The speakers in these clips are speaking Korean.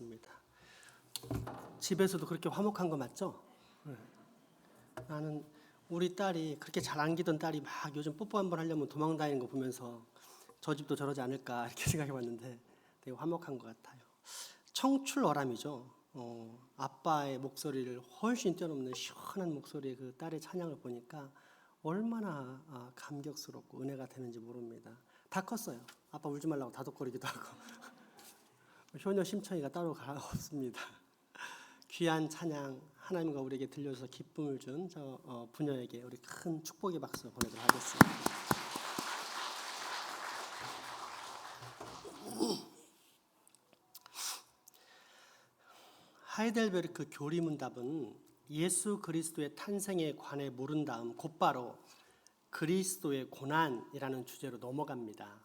기도하겠습니다. 집에서도 그렇게 화목한 거 맞죠? 네. 나는 우리 딸이 그렇게 잘 안기던 딸이 막 요즘 뽀뽀 한번 하려면 도망다니는 거 보면서 저 집도 저러지 않을까 이렇게 생각해봤는데 되게 화목한 것 같아요. 청출어람이죠. 아빠의 목소리를 훨씬 뛰어넘는 시원한 목소리의 그 딸의 찬양을 보니까 얼마나 감격스럽고 은혜가 되는지 모릅니다. 다 컸어요. 아빠 울지 말라고 다독거리기도 하고 효녀 심청이가 따로 없습니다. 귀한 찬양 하나님과 우리에게 들려줘서 기쁨을 준 저 부녀에게 우리 큰 축복의 박수 보내도록 하겠습니다. 하이델베르크 교리문답은 예수 그리스도의 탄생에 관해 물은 다음 곧바로 그리스도의 고난이라는 주제로 넘어갑니다.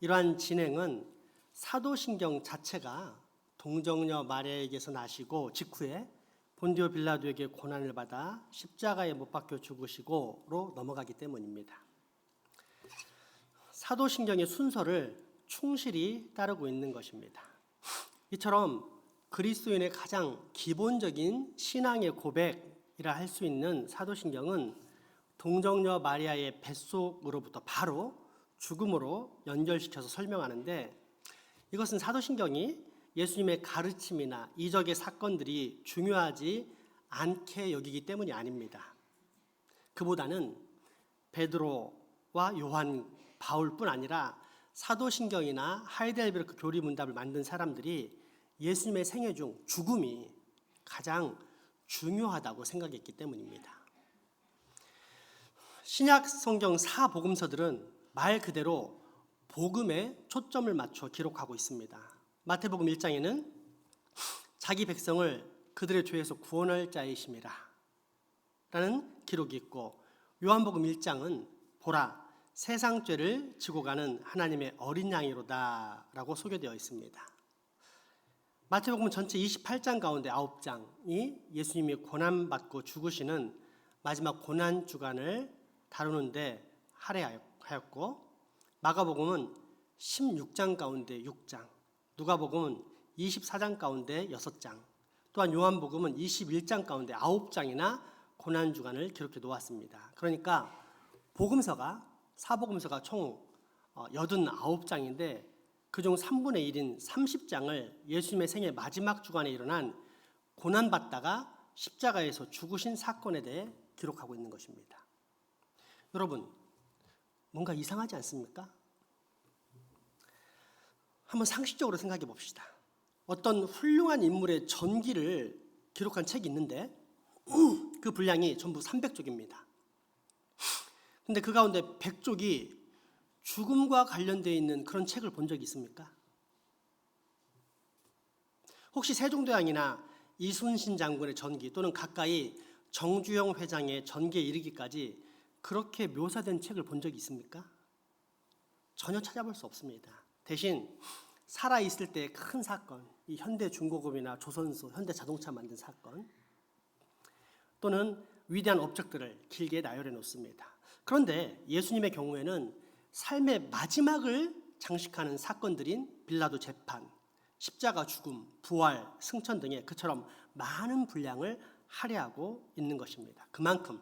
이러한 진행은 사도신경 자체가 동정녀 마리아에게서 나시고 직후에 본디오 빌라도에게 고난을 받아 십자가에 못 박혀 죽으시고로 넘어가기 때문입니다. 사도신경의 순서를 충실히 따르고 있는 것입니다. 이처럼 그리스도인의 가장 기본적인 신앙의 고백이라 할 수 있는 사도신경은 동정녀 마리아의 뱃속으로부터 바로 죽음으로 연결시켜서 설명하는데, 이것은 사도신경이 예수님의 가르침이나 이적의 사건들이 중요하지 않게 여기기 때문이 아닙니다. 그보다는 베드로와 요한, 바울뿐 아니라 사도신경이나 하이델베르크 교리문답을 만든 사람들이 예수님의 생애 중 죽음이 가장 중요하다고 생각했기 때문입니다. 신약 성경 사복음서들은 말 그대로 복음에 초점을 맞춰 기록하고 있습니다. 마태복음 1장에는 자기 백성을 그들의 죄에서 구원할 자이심이라 라는 기록이 있고, 요한복음 1장은 보라 세상 죄를 지고 가는 하나님의 어린 양이로다 라고 소개되어 있습니다. 마태복음 전체 28장 가운데 9장이 예수님이 고난받고 죽으시는 마지막 고난 주간을 다루는데 할애하였고, 마가복음은 16장 가운데 6장, 누가복음은 24장 가운데 6장, 또한 요한복음은 21장 가운데 9장이나 고난 주간을 기록해 놓았습니다. 그러니까 사복음서가 총 89장인데 그중 3분의 1인 30장을 예수님의 생애 마지막 주간에 일어난 고난받다가 십자가에서 죽으신 사건에 대해 기록하고 있는 것입니다. 여러분, 뭔가 이상하지 않습니까? 한번 상식적으로 생각해 봅시다. 어떤 훌륭한 인물의 전기를 기록한 책이 있는데 그 분량이 전부 300쪽입니다. 근데 그 가운데 100쪽이 죽음과 관련되어 있는 그런 책을 본 적이 있습니까? 혹시 세종대왕이나 이순신 장군의 전기 또는 가까이 정주영 회장의 전기에 이르기까지 그렇게 묘사된 책을 본 적이 있습니까? 전혀 찾아볼 수 없습니다. 대신 살아있을 때의 큰 사건, 이 현대중공업이나 조선소, 현대자동차 만든 사건 또는 위대한 업적들을 길게 나열해 놓습니다. 그런데 예수님의 경우에는 삶의 마지막을 장식하는 사건들인 빌라도 재판, 십자가 죽음, 부활, 승천 등의 그처럼 많은 분량을 할애하고 있는 것입니다. 그만큼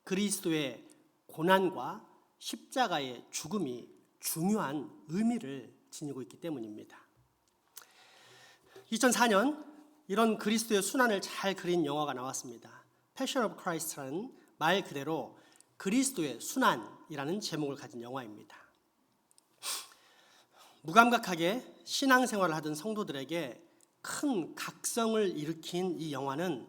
그리스도의 고난과 십자가의 죽음이 중요한 의미를 지니고 있기 때문입니다. 2004년 이런 그리스도의 순환을 잘 그린 영화가 나왔습니다. 패션 오브 크라이스트라는 말 그대로 그리스도의 순환이라는 제목을 가진 영화입니다. 무감각하게 신앙생활을 하던 성도들에게 큰 각성을 일으킨 이 영화는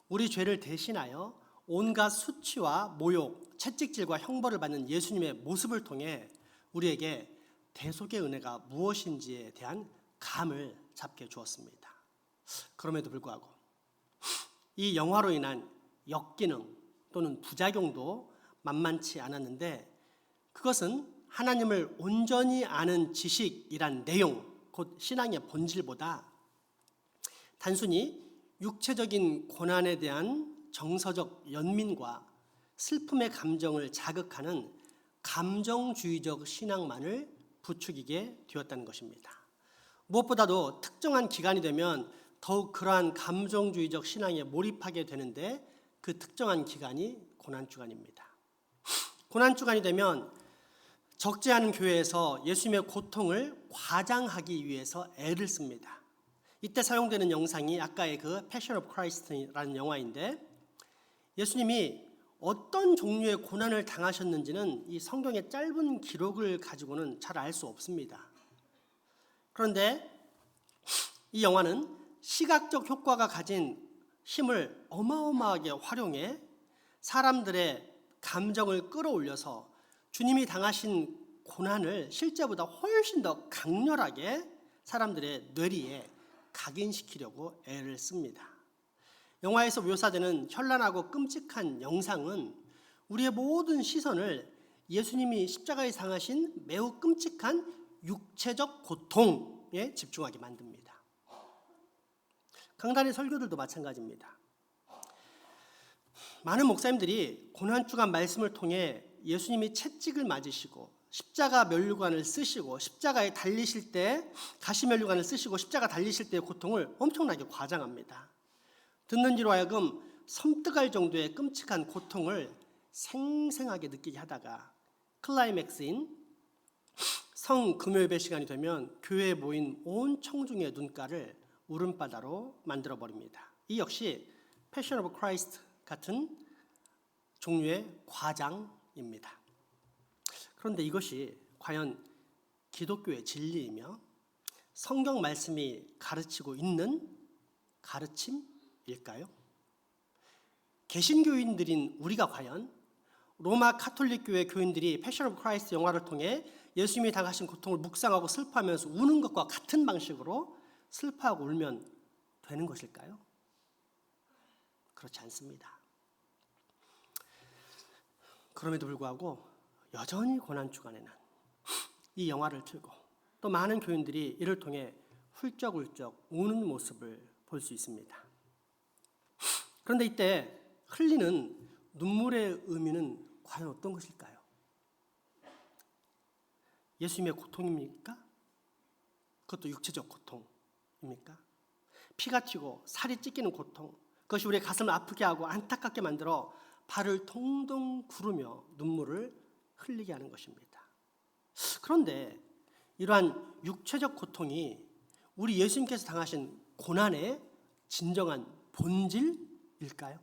우리 죄를 대신하여 온갖 수치와 모욕, 채찍질과 형벌을 받는 예수님의 모습을 통해 우리에게 대속의 은혜가 무엇인지에 대한 감을 잡게 주었습니다. 그럼에도 불구하고 이 영화로 인한 역기능 또는 부작용도 만만치 않았는데, 그것은 하나님을 온전히 아는 지식이란 내용, 곧 신앙의 본질보다 단순히 육체적인 고난에 대한 정서적 연민과 슬픔의 감정을 자극하는 감정주의적 신앙만을 부추기게 되었다는 것입니다. 무엇보다도 특정한 기간이 되면 더욱 그러한 감정주의적 신앙에 몰입하게 되는데 그 특정한 기간이 고난주간입니다. 고난주간이 되면 적지 않은 교회에서 예수님의 고통을 과장하기 위해서 애를 씁니다. 이때 사용되는 영상이 아까의 그 패션 오브 크라이스트라는 영화인데 예수님이 어떤 종류의 고난을 당하셨는지는 이 성경의 짧은 기록을 가지고는 잘 알 수 없습니다. 그런데 이 영화는 시각적 효과가 가진 힘을 어마어마하게 활용해 사람들의 감정을 끌어올려서 주님이 당하신 고난을 실제보다 훨씬 더 강렬하게 사람들의 뇌리에 각인시키려고 애를 씁니다. 영화에서 묘사되는 현란하고 끔찍한 영상은 우리의 모든 시선을 예수님이 십자가에 당하신 매우 끔찍한 육체적 고통에 집중하게 만듭니다. 강단의 설교들도 마찬가지입니다. 많은 목사님들이 고난주간 말씀을 통해 예수님이 채찍을 맞으시고 십자가 면류관을 쓰시고 십자가에 달리실 때 가시면류관을 쓰시고 십자가 달리실 때의 고통을 엄청나게 과장합니다. 듣는 이로 하여금 섬뜩할 정도의 끔찍한 고통을 생생하게 느끼게 하다가 클라이맥스인 성금요예배 시간이 되면 교회에 모인 온 청중의 눈가를 울음바다로 만들어버립니다. 이 역시 패션 오브 크라이스트 같은 종류의 과장입니다. 그런데 이것이 과연 기독교의 진리이며 성경 말씀이 가르치고 있는 가르침일까요? 개신교인들인 우리가 과연 로마 카톨릭 교회 교인들이 패션 오브 크라이스트 영화를 통해 예수님이 당하신 고통을 묵상하고 슬퍼하면서 우는 것과 같은 방식으로 슬퍼하고 울면 되는 것일까요? 그렇지 않습니다. 그럼에도 불구하고 여전히 고난주간에는 이 영화를 틀고 또 많은 교인들이 이를 통해 훌쩍훌쩍 우는 모습을 볼 수 있습니다. 그런데 이때 흘리는 눈물의 의미는 과연 어떤 것일까요? 예수님의 고통입니까? 그것도 육체적 고통입니까? 피가 튀고 살이 찢기는 고통, 그것이 우리의 가슴을 아프게 하고 안타깝게 만들어 발을 동동 구르며 눈물을 흘리게 하는 것입니다. 그런데 이러한 육체적 고통이 우리 예수님께서 당하신 고난의 진정한 본질일까요?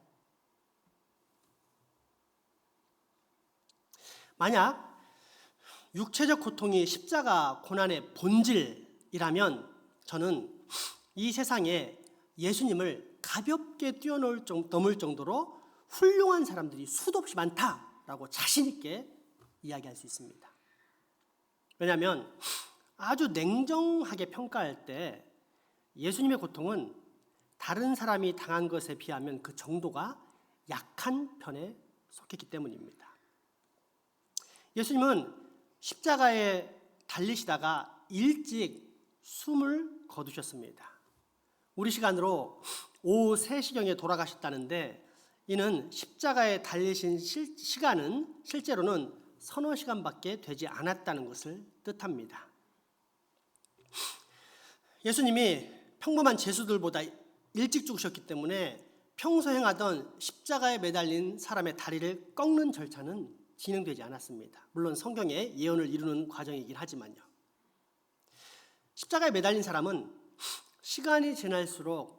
만약 육체적 고통이 십자가 고난의 본질이라면 저는 이 세상에 예수님을 가볍게 넘을 정도로 훌륭한 사람들이 수도 없이 많다라고 자신 있게 이야기할 수 있습니다. 왜냐하면 아주 냉정하게 평가할 때 예수님의 고통은 다른 사람이 당한 것에 비하면 그 정도가 약한 편에 속했기 때문입니다. 예수님은 십자가에 달리시다가 일찍 숨을 거두셨습니다. 우리 시간으로 오후 3시경에 돌아가셨다는데 이는 십자가에 달리신 시간은 실제로는 서너 시간밖에 되지 않았다는 것을 뜻합니다. 예수님이 평범한 죄수들보다 일찍 죽으셨기 때문에 평소 행하던 십자가에 매달린 사람의 다리를 꺾는 절차는 진행되지 않았습니다. 물론 성경의 예언을 이루는 과정이긴 하지만요. 십자가에 매달린 사람은 시간이 지날수록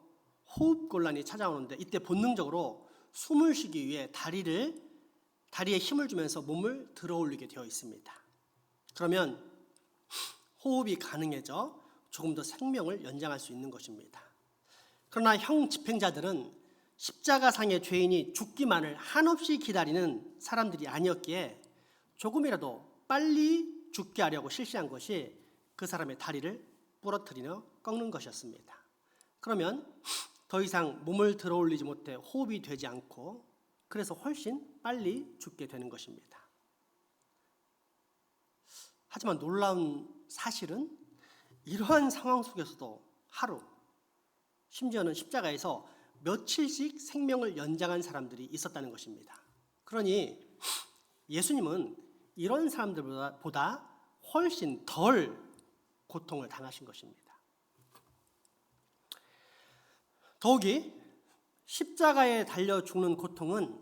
호흡곤란이 찾아오는데 이때 본능적으로 숨을 쉬기 위해 다리에 힘을 주면서 몸을 들어올리게 되어 있습니다. 그러면 호흡이 가능해져 조금 더 생명을 연장할 수 있는 것입니다. 그러나 형 집행자들은 십자가상의 죄인이 죽기만을 한없이 기다리는 사람들이 아니었기에 조금이라도 빨리 죽게 하려고 실시한 것이 그 사람의 다리를 부러뜨리며 꺾는 것이었습니다. 그러면 더 이상 몸을 들어올리지 못해 호흡이 되지 않고 그래서 훨씬 빨리 죽게 되는 것입니다. 하지만 놀라운 사실은 이러한 상황 속에서도 하루, 심지어는 십자가에서 며칠씩 생명을 연장한 사람들이 있었다는 것입니다. 그러니 예수님은 이런 사람들보다 훨씬 덜 고통을 당하신 것입니다. 더욱이 십자가에 달려 죽는 고통은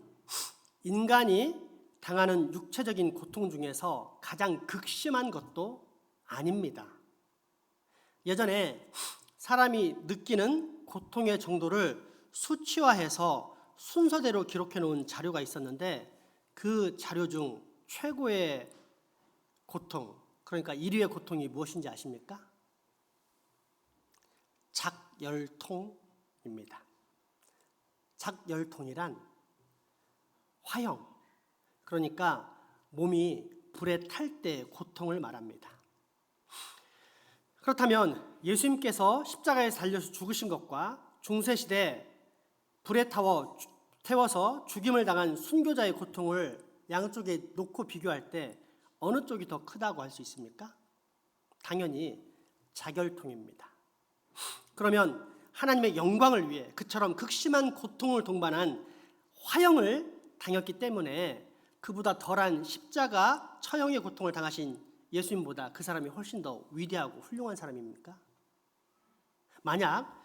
인간이 당하는 육체적인 고통 중에서 가장 극심한 것도 아닙니다. 예전에 사람이 느끼는 고통의 정도를 수치화해서 순서대로 기록해 놓은 자료가 있었는데 그 자료 중 최고의 고통, 그러니까 1위의 고통이 무엇인지 아십니까? 작열통입니다. 작열통이란 화형, 그러니까 몸이 불에 탈 때의 고통을 말합니다. 그렇다면 예수님께서 십자가에 달려서 죽으신 것과 중세시대 불에 태워서 죽임을 당한 순교자의 고통을 양쪽에 놓고 비교할 때 어느 쪽이 더 크다고 할 수 있습니까? 당연히 작열통입니다. 그러면 하나님의 영광을 위해 그처럼 극심한 고통을 동반한 화형을 당했기 때문에 그보다 덜한 십자가 처형의 고통을 당하신 예수님보다 그 사람이 훨씬 더 위대하고 훌륭한 사람입니까? 만약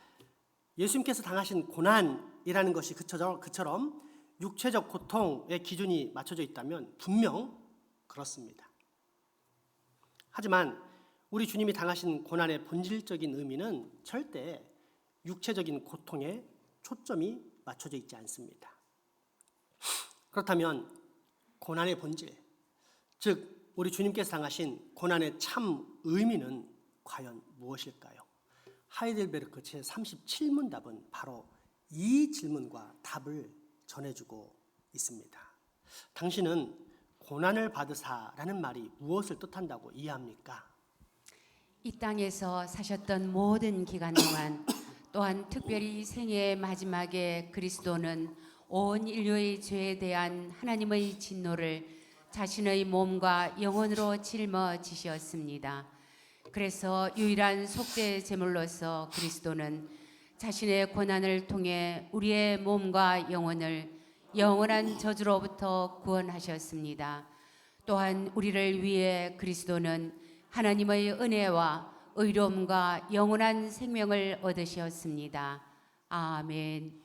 예수님께서 당하신 고난이라는 것이 그처럼 육체적 고통의 기준이 맞춰져 있다면 분명 그렇습니다. 하지만 우리 주님이 당하신 고난의 본질적인 의미는 절대 육체적인 고통에 초점이 맞춰져 있지 않습니다. 그렇다면 고난의 본질, 즉 우리 주님께서 당하신 고난의 참 의미는 과연 무엇일까요? 하이델베르크 제37문답은 바로 이 질문과 답을 전해주고 있습니다. 당신은 고난을 받으사라는 말이 무엇을 뜻한다고 이해합니까? 이 땅에서 사셨던 모든 기간 동안 또한 특별히 생애의 마지막에 그리스도는 온 인류의 죄에 대한 하나님의 진노를 자신의 몸과 영혼으로 짊어지셨습니다. 그래서 유일한 속죄 제물로서 그리스도는 자신의 고난을 통해 우리의 몸과 영혼을 영원한 저주로부터 구원하셨습니다. 또한 우리를 위해 그리스도는 하나님의 은혜와 의로움과 영원한 생명을 얻으셨습니다. 아멘.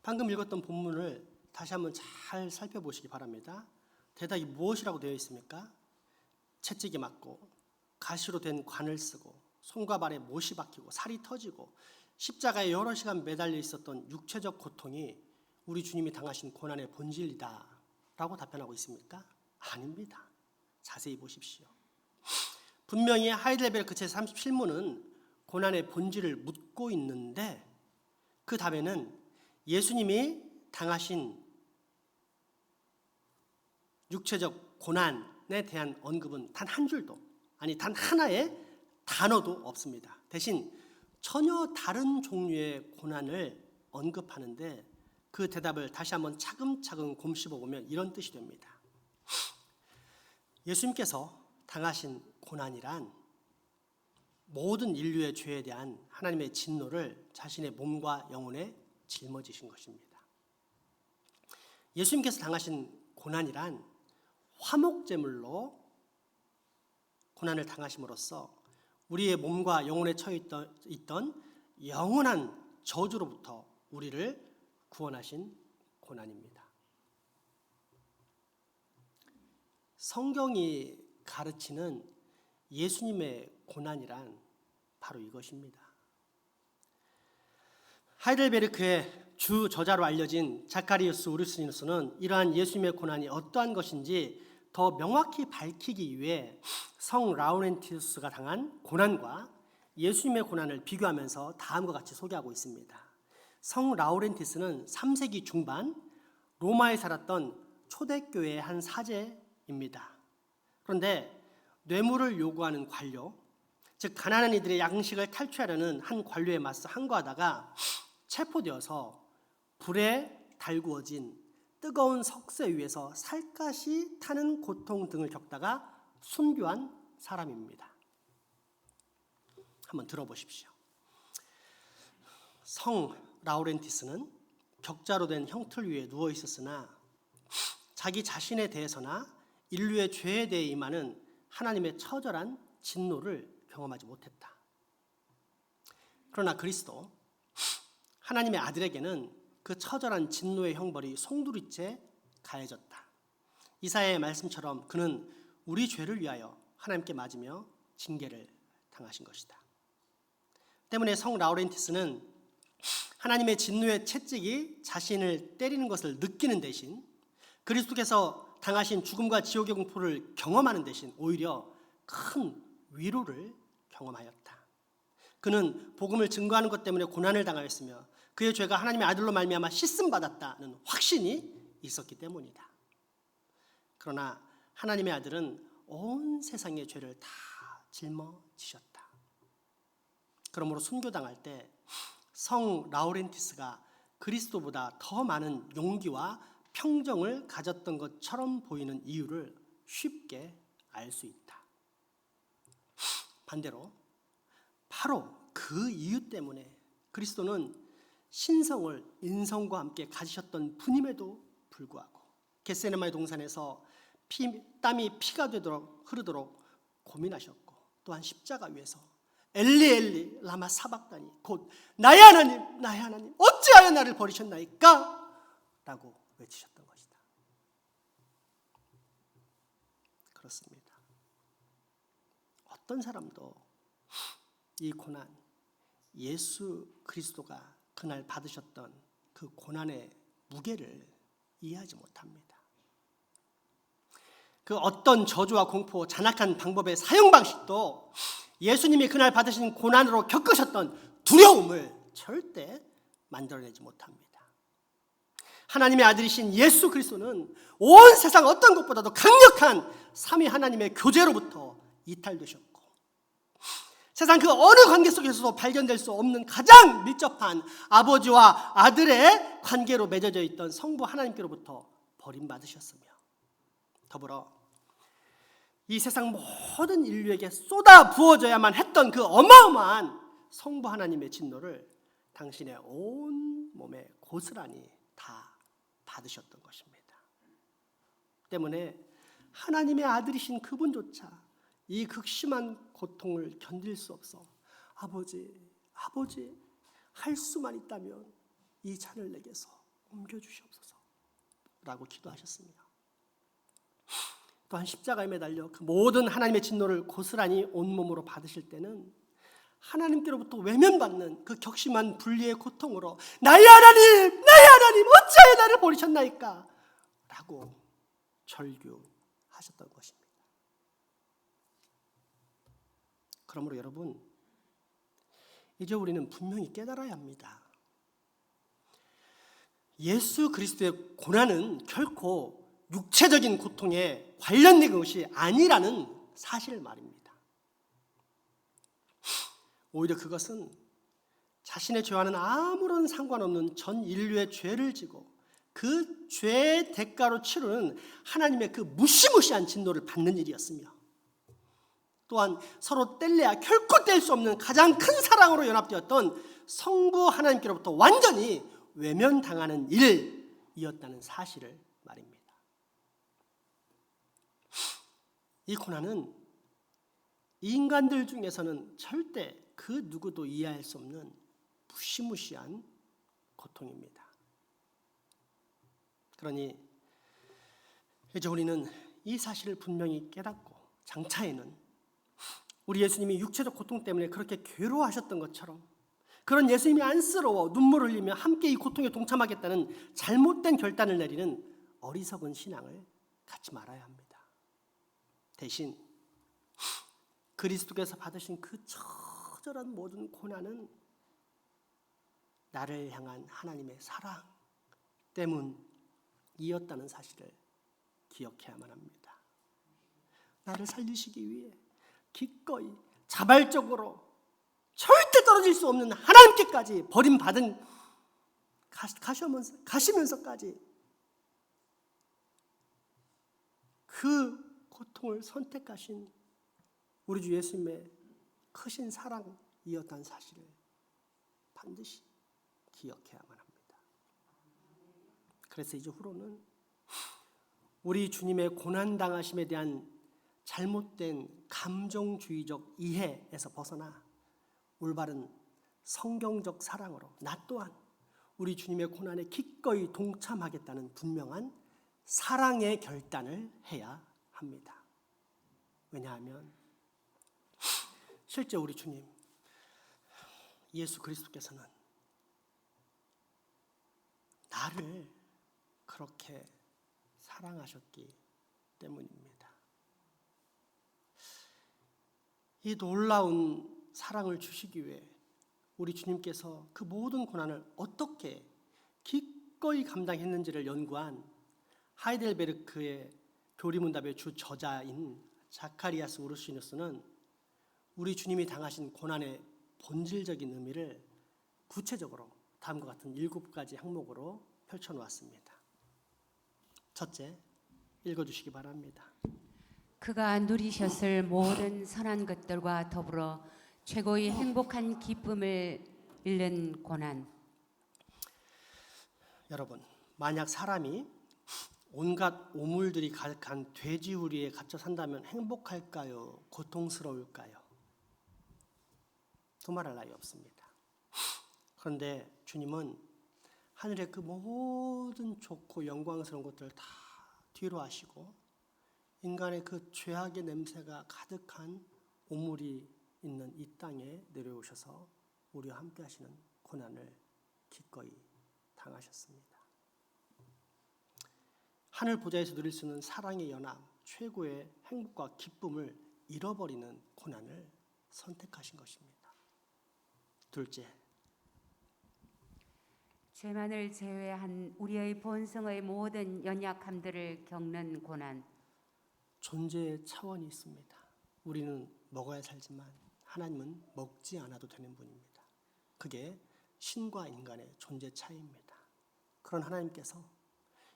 방금 읽었던 본문을 다시 한번 잘 살펴보시기 바랍니다. 대답이 무엇이라고 되어 있습니까? 채찍이 맞고 가시로 된 관을 쓰고 손과 발에 못이 박히고 살이 터지고 십자가에 여러 시간 매달려 있었던 육체적 고통이 우리 주님이 당하신 고난의 본질이다 라고 답변하고 있습니까? 아닙니다. 자세히 보십시오. 분명히 하이델베르크 제37문은 고난의 본질을 묻고 있는데 그 답에는 예수님이 당하신 육체적 고난에 대한 언급은 단 한 줄도, 아니 단 하나의 단어도 없습니다. 대신 전혀 다른 종류의 고난을 언급하는데 그 대답을 다시 한번 차근차근 곰씹어 보면 이런 뜻이 됩니다. 예수님께서 당하신 고난이란 모든 인류의 죄에 대한 하나님의 진노를 자신의 몸과 영혼에 짊어지신 것입니다. 예수님께서 당하신 고난이란 화목제물로 고난을 당하심으로써 우리의 몸과 영혼에 처해 있던 영원한 저주로부터 우리를 구원하신 고난입니다. 성경이 가르치는 예수님의 고난이란 바로 이것입니다. 하이델베르크의 주 저자로 알려진 자카리우스 우르시누스는 이러한 예수님의 고난이 어떠한 것인지 더 명확히 밝히기 위해 성 라우렌티우스가 당한 고난과 예수님의 고난을 비교하면서 다음과 같이 소개하고 있습니다. 성 라우렌티스는 3세기 중반 로마에 살았던 초대교회의 한 사제입니다. 그런데 뇌물을 요구하는 관료, 즉 가난한 이들의 양식을 탈취하려는 한 관료에 맞서 항거하다가 체포되어서 불에 달구어진 뜨거운 석쇠 위에서 살갗이 타는 고통 등을 겪다가 순교한 사람입니다. 한번 들어보십시오. 성 라우렌티스는 격자로 된 형틀 위에 누워 있었으나 자기 자신에 대해서나 인류의 죄에 대해 임하는 하나님의 처절한 진노를 경험하지 못했다. 그러나 그리스도, 하나님의 아들에게는 그 처절한 진노의 형벌이 송두리째 가해졌다. 이사야의 말씀처럼 그는 우리 죄를 위하여 하나님께 맞으며 징계를 당하신 것이다. 때문에 성 라우렌티스는 하나님의 진노의 채찍이 자신을 때리는 것을 느끼는 대신 그리스도께서 당하신 죽음과 지옥의 공포를 경험하는 대신 오히려 큰 위로를 경험하였다. 그는 복음을 증거하는 것 때문에 고난을 당하였으며 그의 죄가 하나님의 아들로 말미암아 씻음 받았다는 확신이 있었기 때문이다. 그러나 하나님의 아들은 온 세상의 죄를 다 짊어지셨다. 그러므로 순교당할 때 성 라우렌티스가 그리스도보다 더 많은 용기와 평정을 가졌던 것처럼 보이는 이유를 쉽게 알 수 있다. 반대로 바로 그 이유 때문에 그리스도는 신성을 인성과 함께 가지셨던 분임에도 불구하고 겟세마네 동산에서 땀이 피가 되도록 흐르도록 고민하셨고 또한 십자가 위에서 엘리 엘리 라마 사박다니 곧 나의 하나님 어찌하여 나를 버리셨나이까 라고 외치셨던 것이다. 그렇습니다. 어떤 사람도 이 고난, 예수 그리스도가 그날 받으셨던 그 고난의 무게를 이해하지 못합니다. 그 어떤 저주와 공포, 잔악한 방법의 사용 방식도 예수님이 그날 받으신 고난으로 겪으셨던 두려움을 절대 만들어내지 못합니다. 하나님의 아들이신 예수 그리스도는 온 세상 어떤 것보다도 강력한 삼위 하나님의 교제로부터 이탈되셨고 세상 그 어느 관계 속에서도 발견될 수 없는 가장 밀접한 아버지와 아들의 관계로 맺어져 있던 성부 하나님께로부터 버림받으셨으며 더불어 이 세상 모든 인류에게 쏟아 부어져야만 했던 그 어마어마한 성부 하나님의 진노를 당신의 온 몸에 고스란히 다 받으셨던 것입니다. 때문에 하나님의 아들이신 그분조차 이 극심한 고통을 견딜 수 없어 아버지 할 수만 있다면 이 잔을 내게서 옮겨주시옵소서 라고 기도하셨습니다. 또한 십자가에 매달려 그 모든 하나님의 진노를 고스란히 온몸으로 받으실 때는 하나님께로부터 외면받는 그 격심한 분리의 고통으로 나의 하나님 어찌하여 나를 버리셨나이까 라고 절규하셨던 것입니다. 그러므로 여러분 이제 우리는 분명히 깨달아야 합니다. 예수 그리스도의 고난은 결코 육체적인 고통에 관련된 것이 아니라는 사실을 말입니다. 오히려 그것은 자신의 죄와는 아무런 상관없는 전 인류의 죄를 지고 그 죄의 대가로 치르는 하나님의 그 무시무시한 진노를 받는 일이었으며 또한 서로 뗄래야 결코 뗄 수 없는 가장 큰 사랑으로 연합되었던 성부 하나님께로부터 완전히 외면당하는 일이었다는 사실을 말입니다. 이 고난은 인간들 중에서는 절대 그 누구도 이해할 수 없는 무시무시한 고통입니다. 그러니 이제 우리는 이 사실을 분명히 깨닫고 장차에는 우리 예수님이 육체적 고통 때문에 그렇게 괴로워하셨던 것처럼 그런 예수님이 안쓰러워 눈물을 흘리며 함께 이 고통에 동참하겠다는 잘못된 결단을 내리는 어리석은 신앙을 갖지 말아야 합니다. 대신 그리스도께서 받으신 그 처절한 모든 고난은 나를 향한 하나님의 사랑 때문이었다는 사실을 기억해야만 합니다. 나를 살리시기 위해 기꺼이 자발적으로 절대 떨어질 수 없는 하나님께까지 버림받은 가시면서까지 그 고통을 선택하신 우리 주 예수님의 크신 사랑이었다는 사실을 반드시 기억해야만 합니다. 그래서 이제 후로는 우리 주님의 고난당하심에 대한 잘못된 감정주의적 이해에서 벗어나 올바른 성경적 사랑으로 나 또한 우리 주님의 고난에 기꺼이 동참하겠다는 분명한 사랑의 결단을 해야 합니다. 왜냐하면 실제 우리 주님 예수 그리스도께서는 나를 그렇게 사랑하셨기 때문입니다. 이 놀라운 사랑을 주시기 위해 우리 주님께서 그 모든 고난을 어떻게 기꺼이 감당했는지를 연구한 하이델베르크의 교리문답의 주 저자인 자카리아스 우르시누스는 우리 주님이 당하신 고난의 본질적인 의미를 구체적으로 다음과 같은 7가지 항목으로 펼쳐놓았습니다. 첫째, 읽어주시기 바랍니다. 그가 누리셨을 모든 선한 것들과 더불어 최고의 행복한 기쁨을 잃는 고난. 여러분, 만약 사람이 온갖 오물들이 가득한 돼지우리에 갇혀 산다면 행복할까요? 고통스러울까요? 두말할 나위 없습니다. 그런데 주님은 하늘의 그 모든 좋고 영광스러운 것들을 다 뒤로 하시고 인간의 그 죄악의 냄새가 가득한 오물이 있는 이 땅에 내려오셔서 우리와 함께 하시는 고난을 기꺼이 당하셨습니다. 하늘 보좌에서 누릴 수 있는 사랑의 연합, 최고의 행복과 기쁨을 잃어버리는 고난을 선택하신 것입니다. 둘째, 죄만을 제외한 우리의 본성의 모든 연약함들을 겪는 고난. 존재의 차원이 있습니다. 우리는 먹어야 살지만 하나님은 먹지 않아도 되는 분입니다. 그게 신과 인간의 존재 차이입니다. 그런 하나님께서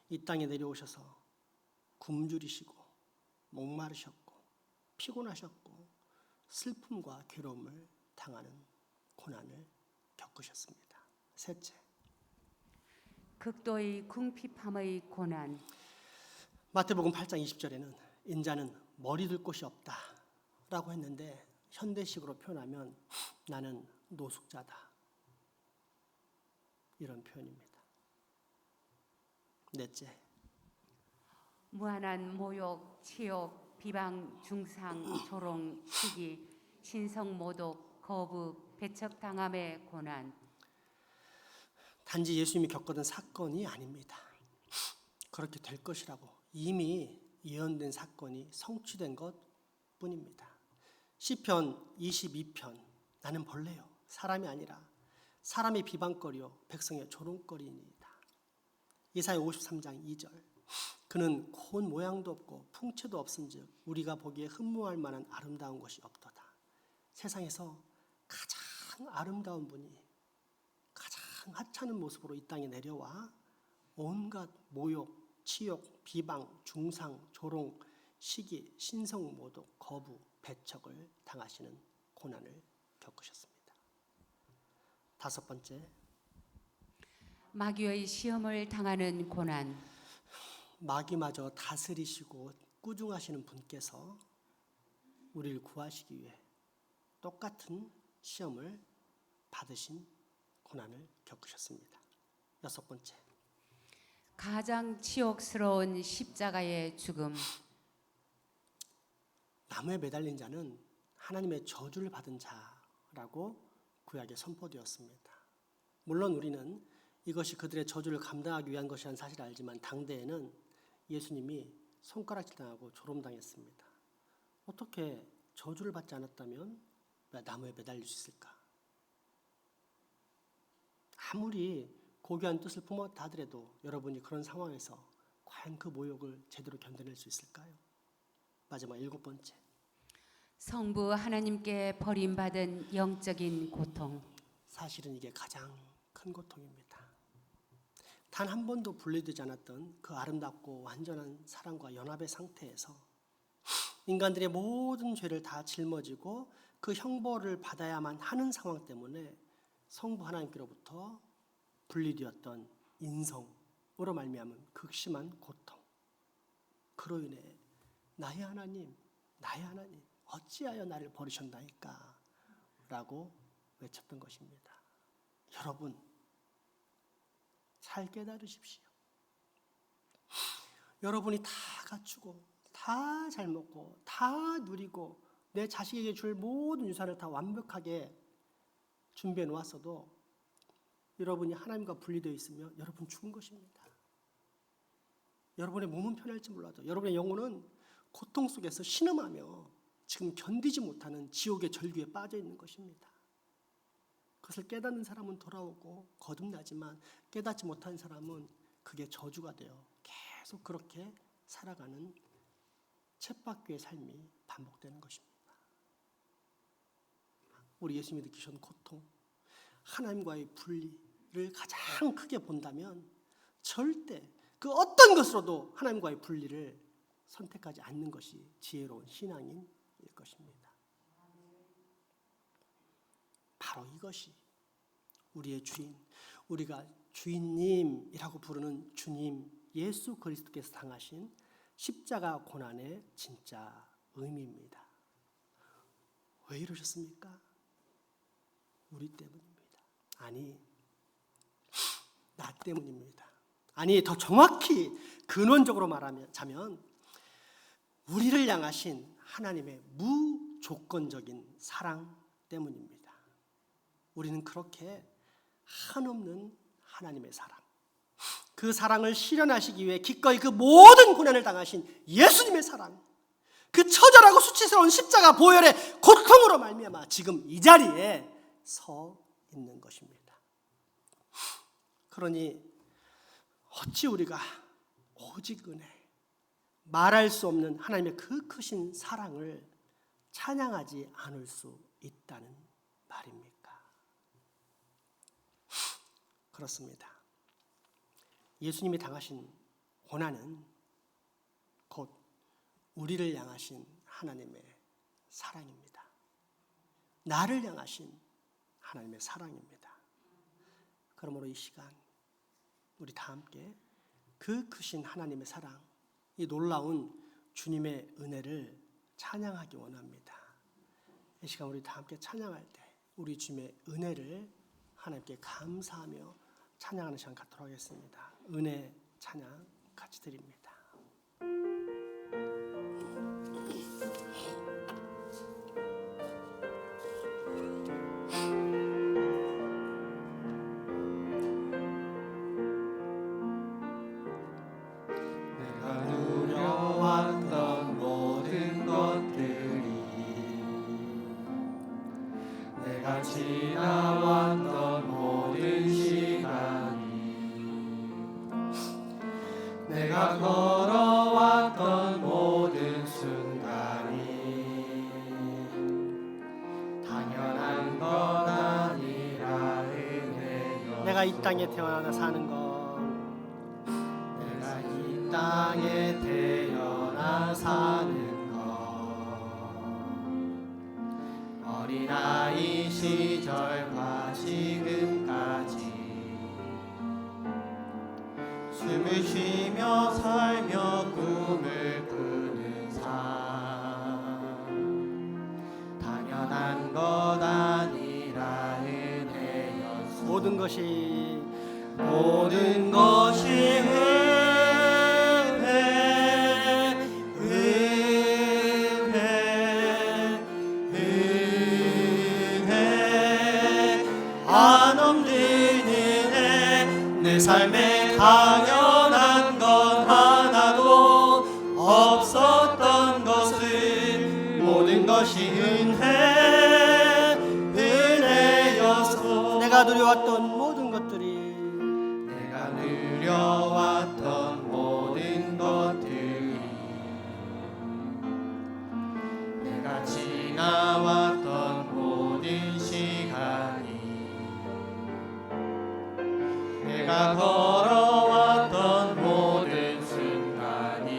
이 땅에 내려오셔서 굶주리시고 목마르셨고 피곤하셨고 슬픔과 괴로움을 당하는 고난을 겪으셨습니다. 셋째, 극도의 궁핍함의 고난. 마태복음 8장 20절에는 인자는 머리 둘 곳이 없다 라고 했는데 현대식으로 표현하면 나는 노숙자다 이런 표현입니다. 넷째, 무한한 모욕, 치욕, 비방, 중상, 조롱, 시기, 신성 모독, 거부, 배척당함의 고난. 단지 예수님이 겪었던 사건이 아닙니다. 그렇게 될 것이라고 이미 예언된 사건이 성취된 것뿐입니다. 시편 22편 나는 벌레요 사람이 아니라 사람의 비방거리요 백성의 조롱거리이니이다. 이사야 53장 2절 그는 고운 모양도 없고 풍채도 없은즉 우리가 보기에 흠모할 만한 아름다운 것이 없도다. 세상에서 가장 아름다운 분이 가장 하찮은 모습으로 이 땅에 내려와 온갖 모욕, 치욕, 비방, 중상, 조롱, 시기, 신성 모독, 거부, 배척을 당하시는 고난을 겪으셨습니다. 다섯 번째, 마귀의 시험을 당하는 고난. 마귀마저 다스리시고 꾸중하시는 분께서 우리를 구하시기 위해 똑같은 시험을 받으신 고난을 겪으셨습니다. 여섯 번째, 가장 치욕스러운 십자가의 죽음. 나무에 매달린 자는 하나님의 저주를 받은 자라고 구약에 선포되었습니다. 물론 우리는 이것이 그들의 저주를 감당하기 위한 것이라는 사실을 알지만 당대에는 예수님이 손가락질 당하고 조롱당했습니다. 어떻게 저주를 받지 않았다면 왜 나무에 매달릴 수 있을까? 아무리 고귀한 뜻을 품었다 하더라도 여러분이 그런 상황에서 과연 그 모욕을 제대로 견뎌낼 수 있을까요? 마지막 일곱 번째, 성부 하나님께 버림받은 영적인 고통. 사실은 이게 가장 큰 고통입니다. 단 한 번도 분리되지 않았던 그 아름답고 완전한 사랑과 연합의 상태에서 인간들의 모든 죄를 다 짊어지고 그 형벌을 받아야만 하는 상황 때문에 성부 하나님께로부터 분리되었던 인성으로 말미암은 극심한 고통. 그로 인해 나의 하나님 어찌하여 나를 버리셨나이까 라고 외쳤던 것입니다. 여러분, 잘 깨달으십시오. 여러분이 다 갖추고 다 잘 먹고 다 누리고 내 자식에게 줄 모든 유산을 다 완벽하게 준비해 놓았어도 여러분이 하나님과 분리되어 있으면 여러분 죽은 것입니다. 여러분의 몸은 편할지 몰라도 여러분의 영혼은 고통 속에서 신음하며 지금 견디지 못하는 지옥의 절규에 빠져 있는 것입니다. 그것을 깨닫는 사람은 돌아오고 거듭나지만 깨닫지 못한 사람은 그게 저주가 되어 계속 그렇게 살아가는 쳇바퀴의 삶이 반복되는 것입니다. 우리 예수님이 느끼신 고통, 하나님과의 분리를 가장 크게 본다면 절대 그 어떤 것으로도 하나님과의 분리를 선택하지 않는 것이 지혜로운 신앙인일 것입니다. 바로 이것이 우리의 주인, 우리가 주인님이라고 부르는 주님 예수 그리스도께서 당하신 십자가 고난의 진짜 의미입니다. 왜 이러셨습니까? 우리 때문입니다. 아니, 나 때문입니다. 아니, 더 정확히 근원적으로 말하자면 우리를 향하신 하나님의 무조건적인 사랑 때문입니다. 우리는 그렇게 한없는 하나님의 사랑, 그 사랑을 실현하시기 위해 기꺼이 그 모든 고난을 당하신 예수님의 사랑, 그 처절하고 수치스러운 십자가 보혈의 고통으로 말미암아 지금 이 자리에 서 있는 것입니다. 그러니 어찌 우리가 오직 은혜, 말할 수 없는 하나님의 그 크신 사랑을 찬양하지 않을 수 있다는 말입니까? 그렇습니다. 예수님이 당하신 고난은 곧 우리를 향하신 하나님의 사랑입니다. 나를 향하신 하나님의 사랑입니다. 그러므로 이 시간 우리 다 함께 그 크신 하나님의 사랑, 이 놀라운 주님의 은혜를 찬양하기 원합니다. 이 시간 우리 다 함께 찬양할 때 우리 주님의 은혜를 하나님께 감사하며 찬양하는 시간 갖도록 하겠습니다. 은혜 찬양 같이 드립니다. 내가 누려왔던 모든 것들이, 내가 지나왔던 모든 시간이, 내가 걸어왔던 모든 순간이 당연한 것 아니라 은혜여. 내가 이 땅에 태어나 사는 것, 내가 이 땅에 태어나 사는 것, 어린아이 시절과 지금까지 숨을 쉬며 살며 꿈을 꾸는 삶, 당연한 것 아니라 은혜였소. 모든 것이 모든 것이 은혜, 은혜, 은혜, 한없는 은혜. 내 삶에 당연한 것 하나도 없었던 것은 모든 것이 은혜, 은혜여서. 내가 누려왔던 모든 것들이, 내가 누려왔던 모든 것들이, 내가 지나왔던 모든 시간이, 내가 걸어왔던 모든 순간이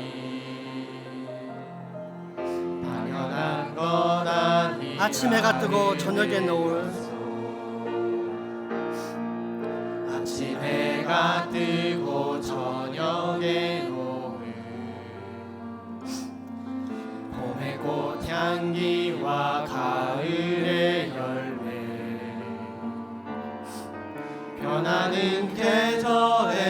당연한 것 아니라. 아침 해가 뜨고 저녁에 노을, 아침 해가 뜨고 저녁에 노을, 봄의 꽃향기와 가을의 열매, 변하는 계절의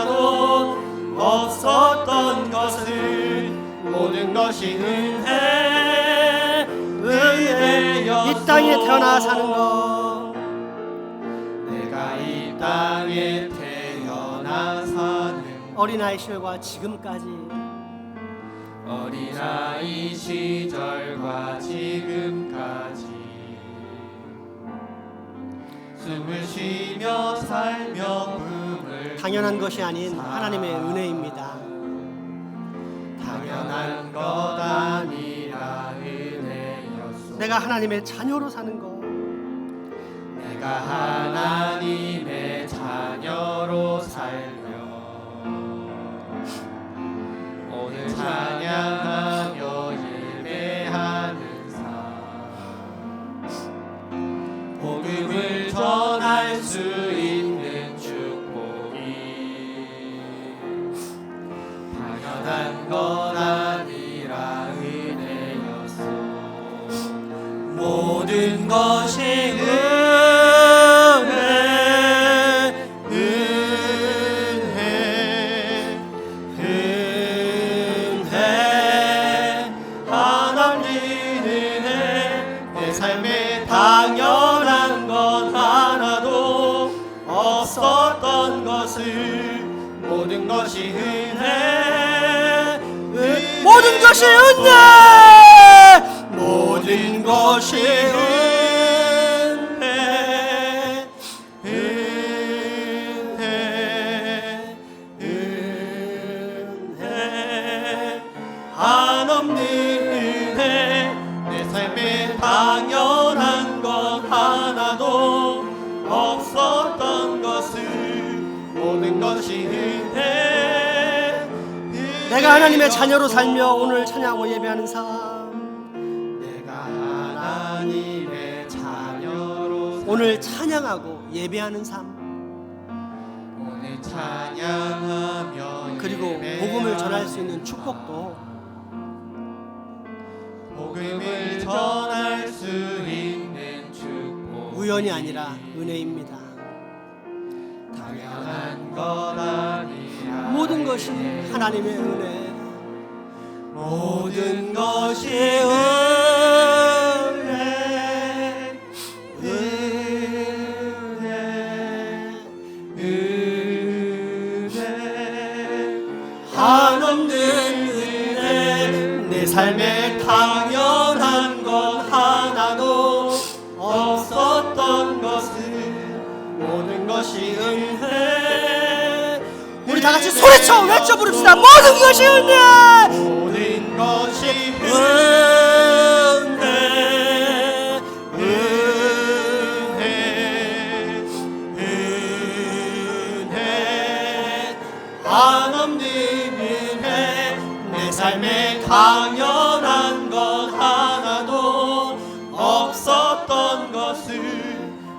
하나도 없었던 것을 모든 것이 은혜였소. 이 땅에 태어나 사는 것, 내가 이 땅에 태어나 사는 어린아이 시절과 지금까지 어린아이 시절과 지금까지 숨을 쉬며 살며 꿈을 당연한 것이 아닌 하나님의 은혜입니다. 당연한 것 아니라 은혜였소. 내가 하나님의 자녀로 사는 것, 내가 하나님의 자녀로 살며 오늘 찬양하며 예배하는 삶, 복음을 전할 수 있는 축복이 당연한 것 아니라 은혜였소. 모든 것이 은혜 하나님 은혜. 내 삶에 당연한 것 하나도 없었던 것을 모든 것이 은혜. 모든 것이 은혜, 모든 것이 은혜. 은혜 은혜 한없는 은혜. 내 삶에 당연한 것 하나도 없었던 것을 모든 것이 은혜. 내가 하나님의 자녀로 살며 오늘 찬양하고 예배하는 삶, 내가 하나님의 자녀로 오늘 찬양하고 예배하는 삶, 오늘 찬양하며 그리고 복음을 전할 수 있는 축복도 복음을 전할 수 있는 축복 우연이 아니라 은혜입니다. 당연한 것 아니라 모든 것이 하나님의 은혜, 모든 것이 은혜. 은혜 은혜 한없는 은혜. 내 삶에 당연한 것 하나도 없었던 것을 모든 것이 은혜. 우리 다 같이 소리쳐 외쳐 부릅시다. 모든 것이 은혜, 모든 것이 은혜. 은혜 은혜 한없는 은혜. 내 삶에 당연한 것 하나도 없었던 것을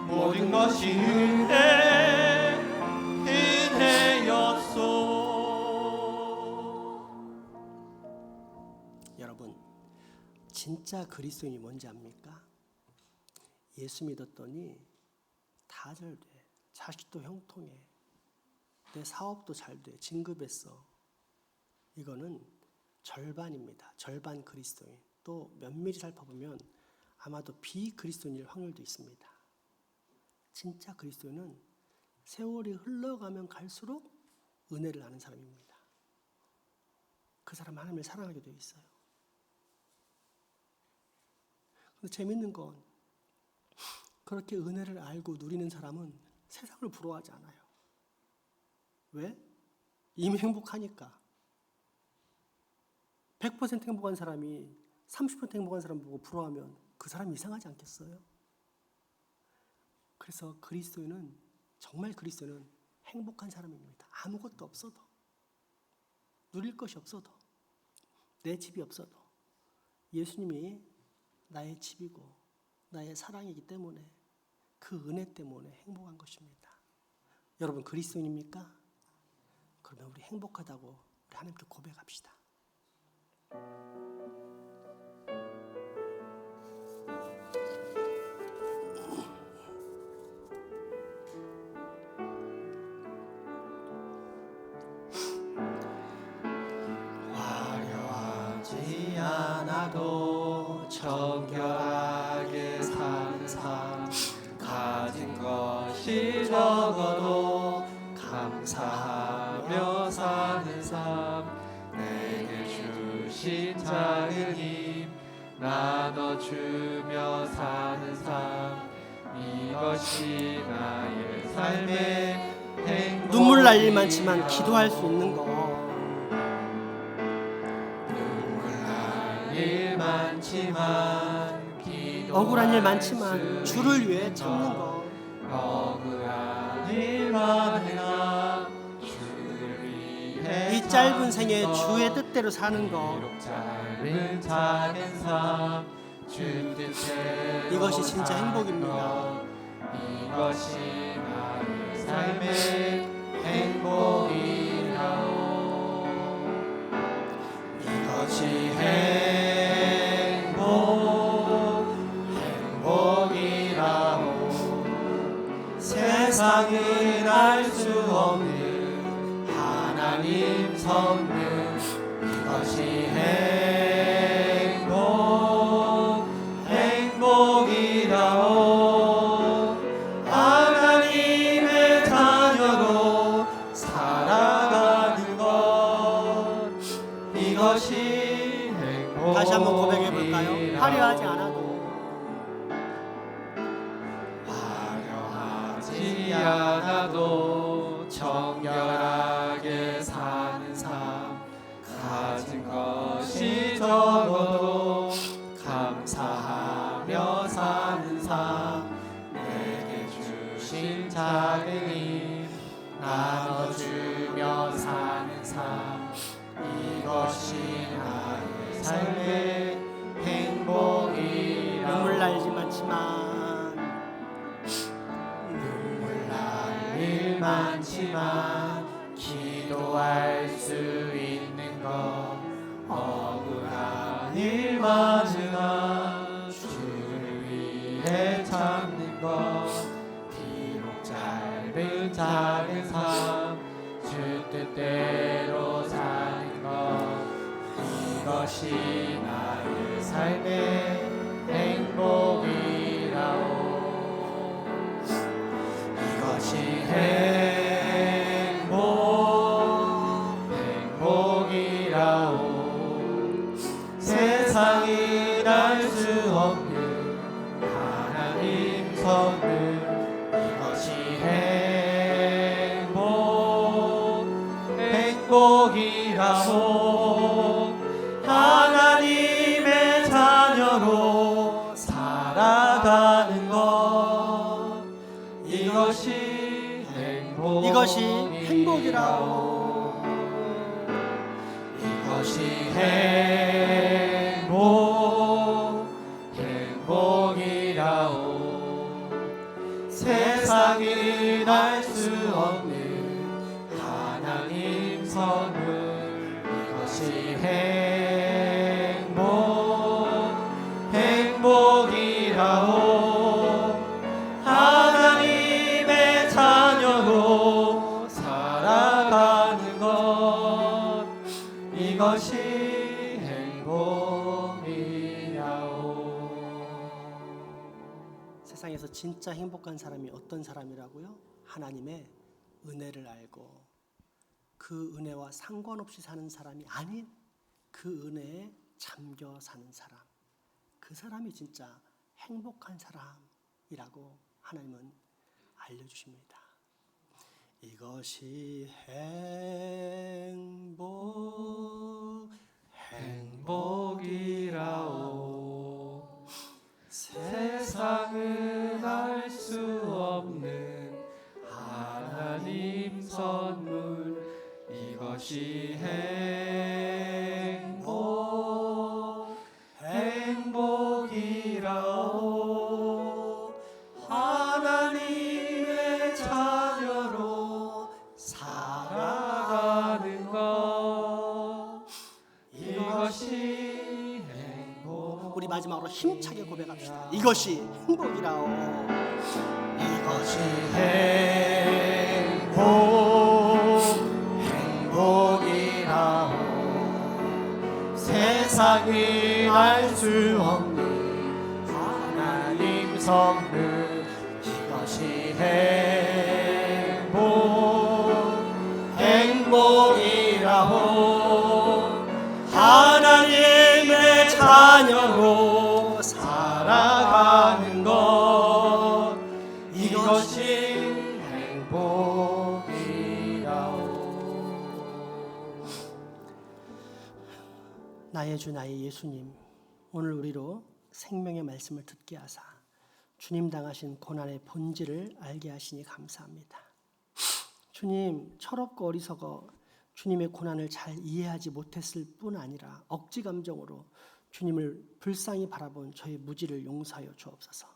모든 것이 은혜. 은혜였소. 여러분, 진짜 그리스도인이 뭔지 압니까? 예수 믿었더니 다 잘 돼. 자식도 형통해. 내 사업도 잘 돼. 진급했어. 이거는 절반입니다. 절반 그리스도인. 또 면밀히 살펴보면 아마도 비그리스도인일 확률도 있습니다. 진짜 그리스도인은 세월이 흘러가면 갈수록 은혜를 아는 사람입니다. 그 사람은 하나님을 사랑하게 되어 있어요. 근데 재밌는 건 그렇게 은혜를 알고 누리는 사람은 세상을 부러워하지 않아요. 왜? 이미 행복하니까. 100% 행복한 사람이 30% 행복한 사람 보고 부러워하면 그 사람이 이상하지 않겠어요? 그래서 그리스도인은, 정말 그리스도인은 행복한 사람입니다. 아무것도 없어도, 누릴 것이 없어도, 내 집이 없어도 예수님이 나의 집이고 나의 사랑이기 때문에, 그 은혜 때문에 행복한 것입니다. 여러분 그리스도인입니까? 그러면 우리 행복하다고 우리 하나님께 고백합시다. 않아도 정결하게 사는 삶, 가진 것이 적어도 감사하며 사는 삶, 내게 주신 작은 힘 나눠주며 사는 삶, 이것이 나의 삶의 행복. 눈물 날 일 많지만 기도할 수 있는 거, 눈물 날 일 많지만 기도 억울한 일 많지만 주를 위해 참는 거, 억울한 일 많으나 주를 위해 이 짧은 생에 주의 뜻대로 사는 거, 비록 짧은 작은 삶, 주 뜻대로 이것이 진짜 사는 행복입니다. 것, 이것이 나의 삶의 행복이라오. 이것이 행복이라오. 세상은 알 수 없는 하나님 성능, 이것이 행복이라오. 하나님의 자녀로 살아가는 것, 이것이 행복. 다시 한번 고백해 볼까요? 화려하지 않아도 화려하지 않아도 정결하게 사는 삶, 가진 것이 적어도 감사하며 사는 삶, 내게 주신 작은 힘 나눠주며 사는 삶, 이것이 나의 삶의 행복이라오. 눈물 날지 많지만 눈물 날 일 많지만 기도할 수 있는 것, 억울한 일 많으나 주를 위해 참는 것, 비록 짧은 작은 삶, 주 뜻대로 사는 것, 이것이 나의 삶의 행복이라오. 이것이 행복이라오. 세상은 알 수 없는 하나님 선을, 이것이 행복이라오. 하나님의 자녀로 살아가는 것, 이것이 행복이라오. 이것이 행복이라오. 세상은 알 수 없는 하나님 선물, 이것이 행복이라오. 하나님의 자녀로 살아가는 것, 이것이 행복이라오. 세상에서 진짜 행복한 사람이 어떤 사람이라고요? 하나님의 은혜를 알고 그 은혜와 상관없이 사는 사람이 아닌 그 은혜에 잠겨 사는 사람, 그 사람이 진짜 행복한 사람이라고 하나님은 알려주십니다. 이것이 행복이라오. 세상은 알 수 없는 하나님 선물, 이것이 행복이라오. 하나님의 자녀로 살아가는 것, 이것이 행복. 우리 마지막으로 힘차게 고백합시다. 이것이 행복이라오. 이것이 행복이라오. 세상은 부인할 수 없는 하나님 성능 이것이 행복이라고 하나님의 자녀로 살아가는 것 이것이 행복이라오. 나의 주 나의 예수님, 오늘 우리로 생명의 말씀을 듣게 하사 주님 당하신 고난의 본질을 알게 하시니 감사합니다. 주님, 철없고 어리석어 주님의 고난을 잘 이해하지 못했을 뿐 아니라 억지 감정으로 주님을 불쌍히 바라본 저의 무지를 용서하여 주옵소서.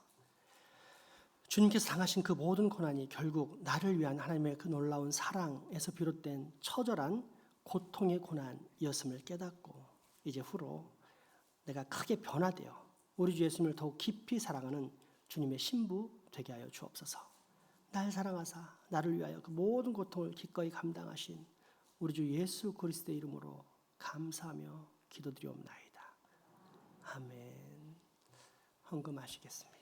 주님께서 당하신 그 모든 고난이 결국 나를 위한 하나님의 그 놀라운 사랑에서 비롯된 처절한 고통의 고난이었음을 깨닫고 이제 후로 내가 크게 변화되어 우리 주 예수님을 더욱 깊이 사랑하는 주님의 신부 되게 하여 주옵소서. 날 사랑하사 나를 위하여 그 모든 고통을 기꺼이 감당하신 우리 주 예수 그리스도의 이름으로 감사하며 기도드리옵나이다. 아멘. 헌금하시겠습니다.